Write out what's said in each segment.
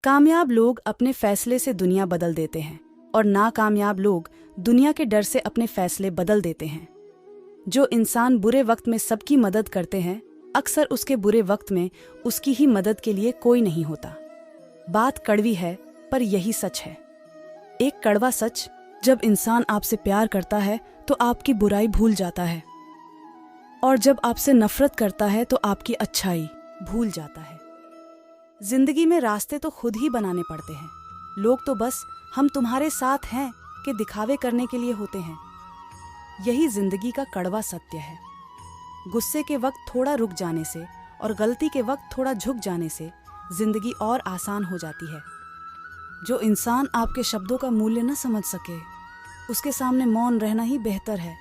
कामयाब लोग अपने फैसले से दुनिया बदल देते हैं और नाकामयाब लोग दुनिया के डर से अपने फैसले बदल देते हैं। जो इंसान बुरे वक्त में सबकी मदद करते हैं, अक्सर उसके बुरे वक्त में उसकी ही मदद के लिए कोई नहीं होता। बात कड़वी है, पर यही सच है। एक कड़वा सच, जब इंसान आपसे प्यार करता है तो आपकी बुराई भूल जाता है, और जब आपसे नफरत करता है तो आपकी अच्छाई भूल जाता है। जिंदगी में रास्ते तो खुद ही बनाने पड़ते हैं। लोग तो बस हम तुम्हारे साथ हैं के दिखावे करने के लिए होते हैं। यही जिंदगी का कड़वा सत्य है। गुस्से के वक्त थोड़ा रुक जाने से और गलती के वक्त थोड़ा झुक जाने से जिंदगी और आसान हो जाती है। जो इंसान आपके शब्दों का मूल्य न समझ सके, उसके सामने मौन रहना ही बेहतर है।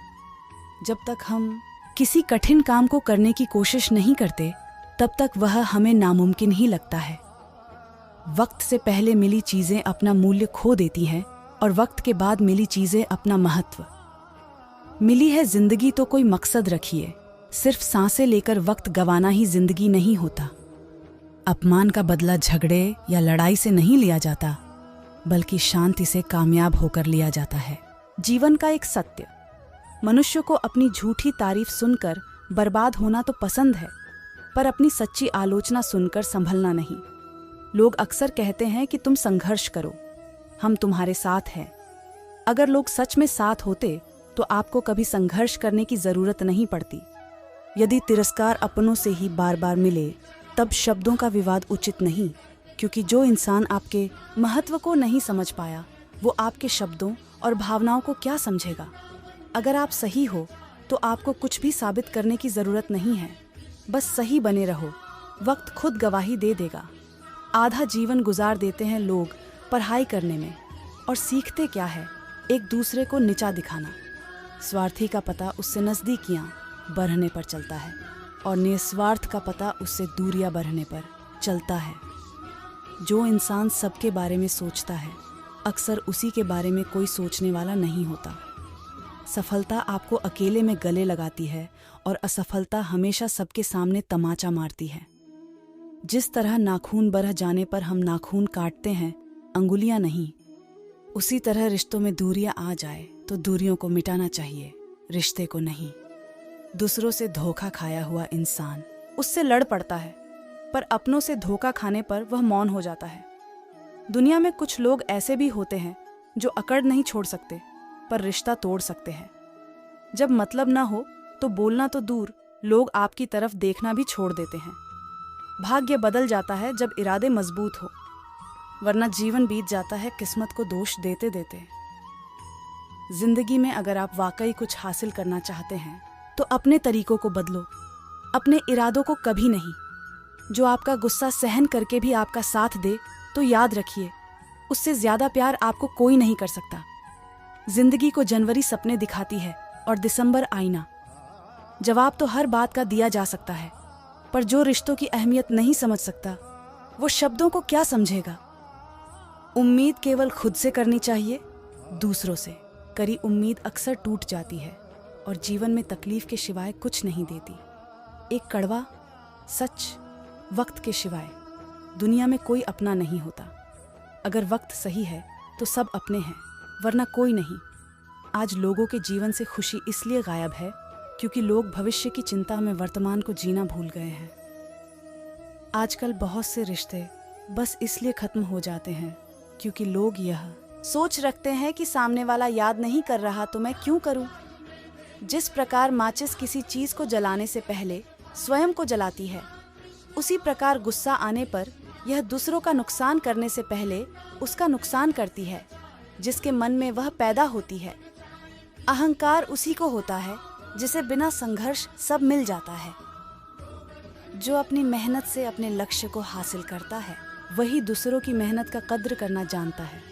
जब तक हम किसी कठिन काम को करने की कोशिश नहीं करते, तब तक वह हमें नामुमकिन ही लगता है। वक्त से पहले मिली चीजें अपना मूल्य खो देती हैं और वक्त के बाद मिली चीजें अपना महत्व। मिली है जिंदगी तो कोई मकसद रखिए, सिर्फ सांसें लेकर वक्त गंवाना ही जिंदगी नहीं होता। अपमान का बदला झगड़े या लड़ाई से नहीं लिया जाता, बल्कि शांति से कामयाब होकर लिया जाता है। जीवन का एक सत्य, मनुष्य को अपनी झूठी तारीफ सुनकर बर्बाद होना तो पसंद है, पर अपनी सच्ची आलोचना सुनकर संभलना नहीं। लोग अक्सर कहते हैं कि तुम संघर्ष करो, हम तुम्हारे साथ हैं। अगर लोग सच में साथ होते तो आपको कभी संघर्ष करने की जरूरत नहीं पड़ती। यदि तिरस्कार अपनों से ही बार बार मिले, तब शब्दों का विवाद उचित नहीं, क्योंकि जो इंसान आपके महत्व को नहीं समझ पाया, वो आपके शब्दों और भावनाओं को क्या समझेगा। अगर आप सही हो तो आपको कुछ भी साबित करने की जरूरत नहीं है, बस सही बने रहो, वक्त खुद गवाही दे देगा। आधा जीवन गुजार देते हैं लोग पढ़ाई करने में, और सीखते क्या है, एक दूसरे को नीचा दिखाना। स्वार्थी का पता उससे नजदीकियां बढ़ने पर चलता है, और निस्वार्थ का पता उससे दूरियां बढ़ने पर चलता है। जो इंसान सबके बारे में सोचता है, अक्सर उसी के बारे में कोई सोचने वाला नहीं होता। सफलता आपको अकेले में गले लगाती है और असफलता हमेशा सबके सामने तमाचा मारती है। जिस तरह नाखून बरह जाने पर हम नाखून काटते हैं, अंगुलियां नहीं, उसी तरह रिश्तों में दूरियां आ जाए तो दूरियों को मिटाना चाहिए, रिश्ते को नहीं। दूसरों से धोखा खाया हुआ इंसान उससे लड़ पड़ता है, पर अपनों से धोखा खाने पर वह मौन हो जाता है। दुनिया में कुछ लोग ऐसे भी होते हैं जो अकड़ नहीं छोड़ सकते, पर रिश्ता तोड़ सकते हैं। जब मतलब ना हो तो बोलना तो दूर, लोग आपकी तरफ देखना भी छोड़ देते हैं। भाग्य बदल जाता है जब इरादे मजबूत हो, वरना जीवन बीत जाता है किस्मत को दोष देते देते। जिंदगी में अगर आप वाकई कुछ हासिल करना चाहते हैं तो अपने तरीकों को बदलो, अपने इरादों को कभी नहीं। जो आपका गुस्सा सहन करके भी आपका साथ दे तो याद रखिए, उससे ज्यादा प्यार आपको कोई नहीं कर सकता। जिंदगी को जनवरी सपने दिखाती है और दिसंबर आईना। जवाब तो हर बात का दिया जा सकता है, पर जो रिश्तों की अहमियत नहीं समझ सकता, वो शब्दों को क्या समझेगा। उम्मीद केवल खुद से करनी चाहिए, दूसरों से करी उम्मीद अक्सर टूट जाती है और जीवन में तकलीफ के सिवाय कुछ नहीं देती। एक कड़वा सच, वक्त के सिवाय दुनिया में कोई अपना नहीं होता। अगर वक्त सही है तो सब अपने हैं, वरना कोई नहीं। आज लोगों के जीवन से खुशी इसलिए गायब है क्योंकि लोग भविष्य की चिंता में वर्तमान को जीना भूल गए हैं। आजकल बहुत से रिश्ते बस इसलिए खत्म हो जाते हैं क्योंकि लोग यह सोच रखते हैं कि सामने वाला याद नहीं कर रहा तो मैं क्यों करूं। जिस प्रकार माचिस किसी चीज को जलाने से पहले स्वयं को जलाती है, उसी प्रकार गुस्सा आने पर यह दूसरों का नुकसान करने से पहले उसका नुकसान करती है जिसके मन में वह पैदा होती है। अहंकार उसी को होता है जिसे बिना संघर्ष सब मिल जाता है। जो अपनी मेहनत से अपने लक्ष्य को हासिल करता है, वही दूसरों की मेहनत का कद्र करना जानता है।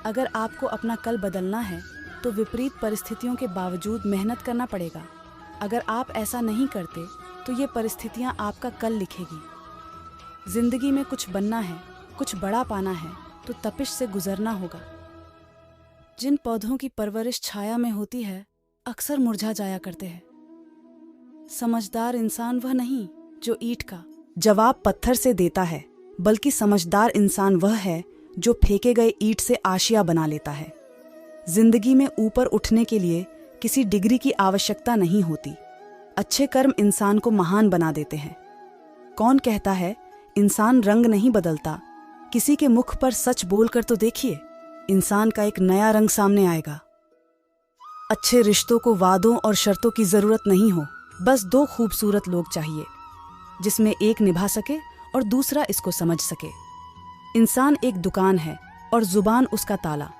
अगर आपको अपना कल बदलना है तो विपरीत परिस्थितियों के बावजूद मेहनत करना पड़ेगा। अगर आप ऐसा नहीं करते तो ये परिस्थितियां आपका कल लिखेगी। जिंदगी में कुछ बनना है, कुछ बड़ा पाना है तो तपिश से गुजरना होगा। जिन पौधों की परवरिश छाया में होती है, अक्सर मुरझा जाया करते हैं। समझदार इंसान वह नहीं जो ईंट का जवाब पत्थर से देता है, बल्कि समझदार इंसान वह है जो फेंके गए ईंट से आशिया बना लेता है। जिंदगी में ऊपर उठने के लिए किसी डिग्री की आवश्यकता नहीं होती। अच्छे कर्म इंसान को महान बना देते हैं। कौन कहता है इंसान रंग नहीं बदलता? किसी के मुख पर सच बोलकर तो देखिए, इंसान का एक नया रंग सामने आएगा। अच्छे रिश्तों को वादों और शर्तों की जरूरत नहीं हो, बस दो खूबसूरत लोग चाहिए जिसमें एक निभा सके और दूसरा इसको समझ सके। इंसान एक दुकान है और जुबान उसका ताला।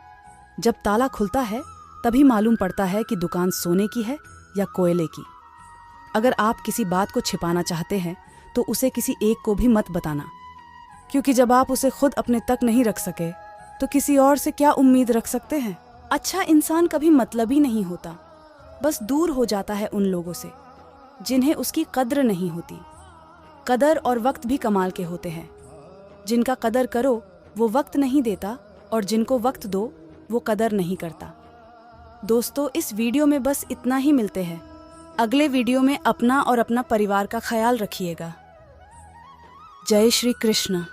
जब ताला खुलता है तभी मालूम पड़ता है कि दुकान सोने की है या कोयले की। अगर आप किसी बात को छिपाना चाहते हैं तो उसे किसी एक को भी मत बताना, क्योंकि जब आप उसे खुद अपने तक नहीं रख सके तो किसी और से क्या उम्मीद रख सकते हैं। अच्छा इंसान कभी मतलबी नहीं होता, बस दूर हो जाता है उन लोगों से जिन्हें उसकी कद्र नहीं होती। कदर और वक्त भी कमाल के होते हैं। जिनका कदर करो वो वक्त नहीं देता और जिनको वक्त दो वो कदर नहीं करता। दोस्तों, इस वीडियो में बस इतना ही। मिलते हैं अगले वीडियो में। अपना और अपना परिवार का ख्याल रखिएगा। जय श्री कृष्ण।